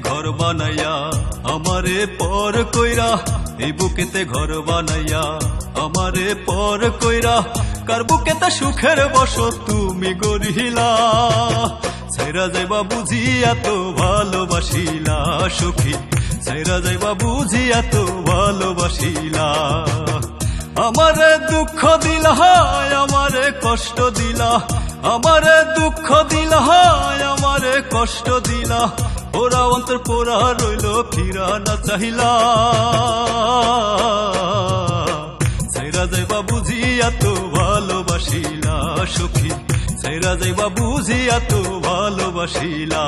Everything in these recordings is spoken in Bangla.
ঘর বানাইয়া আমারে পর কইরা, এই বুকেতে ঘর বানাইয়া আমারে পর কইরা, কার বুকেতে সুখের বসত তুমি গড়িলা। ছাইরা যাইবা বুঝি এত ভালোবাসিলা সখী, ছাইরা যাইবা বুঝি এত ভালোবাসিলা। আমারে দুঃখ দিলা, আমারে কষ্ট দিলা, আমারে দুঃখ দিলা, আমারে কষ্ট দিলা, ওরা অন্তর পোড়া রইল ফিরা না চাহিলা। ছাইরা যাইবা বুঝি এত ভালোবাসিলা সখী, ছাইরা যাইবা বুঝি এত ভালোবাসিলা।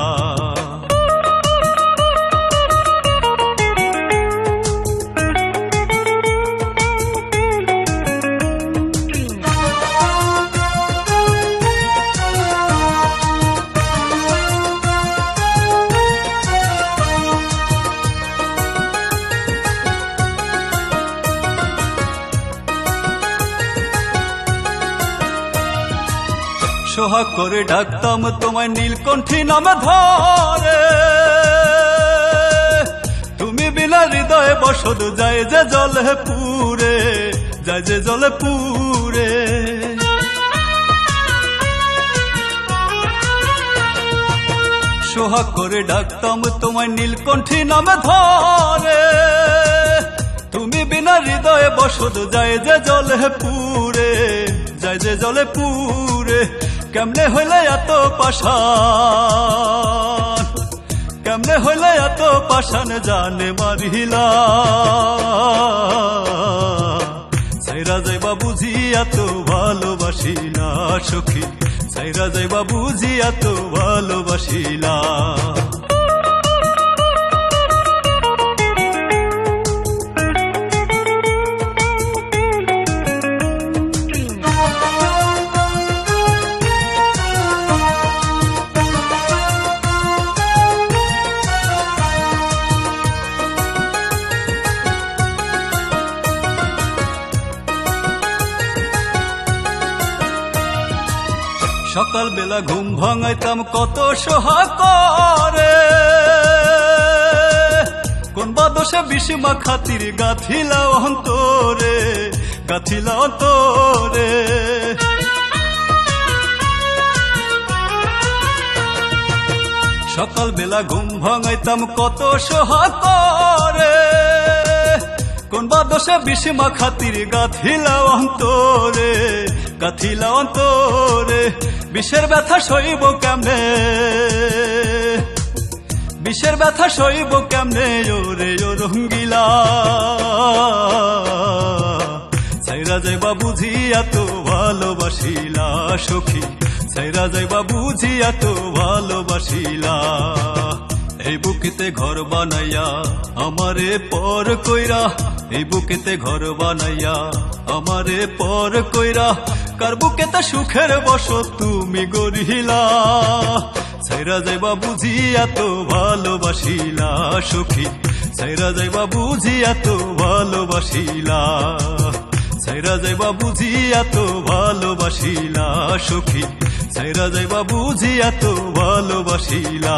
সোহাগ করে ডাকতাম তোমায় নীলকণ্ঠী নামে ধরে, তুমি বিনা হৃদয়ে বসত যায় যে জলে পুরে, যায় যে জলে পুরে। সোহাগ করে ডাকতাম তোমায় নীলকণ্ঠী নামে ধরে, তুমি বিনা হৃদয়ে বসত যায় যে জলে পুরে, যায় যে জলে পুরে। কেমনে হইলে এত পাশান, কেমনে হইলে এত পাশান জানে মারিলা। ছাইরা যাইবা বুঝি এত ভালোবাসিলা সখী, ছাইরা যাইবা বুঝি এত ভালোবাসিলা। সকাল বেলা ঘুম ভাঙাইতাম কত সোহাগ করে, কোন বাদশে বিষমা খাতির গাথিলা অন্তরে, গাথিলা অন্তরে। সকাল বেলা ঘুম ভাঙাইতাম কত সোহাগ করে, কোন বাদশে বিষমা খাতির গাথিলা অন্তরে, গাথিলা অন্তরে। বিষের ব্যথা সইব কেমনে, বিষের ব্যথা সইব কেমনে ওরে ও রঙ্গিলা। ছাইরা যাইবা বুঝি এত ভালোবাসিলা সখী, ছাইরা যাইবা বুঝি এত ভালোবাসিলা। এই বুকেতে ঘর বানাইয়া আমারে পর কইরা, এই বুকেতে ঘর বানাইয়া আমারে পর কইরা, কার বুকেতে সুখের বসত তুমি গড়িলা। ছাইরা যাইবা বুঝি এত ভালোবাসিলা সখী, ছাইরা যাইবা বুঝি এত ভালোবাসিলা। ছাইরা যাইবা বুঝি এত ভালোবাসিলা সখী, ছাইরা যাইবা বুঝি এত ভালোবাসিলা।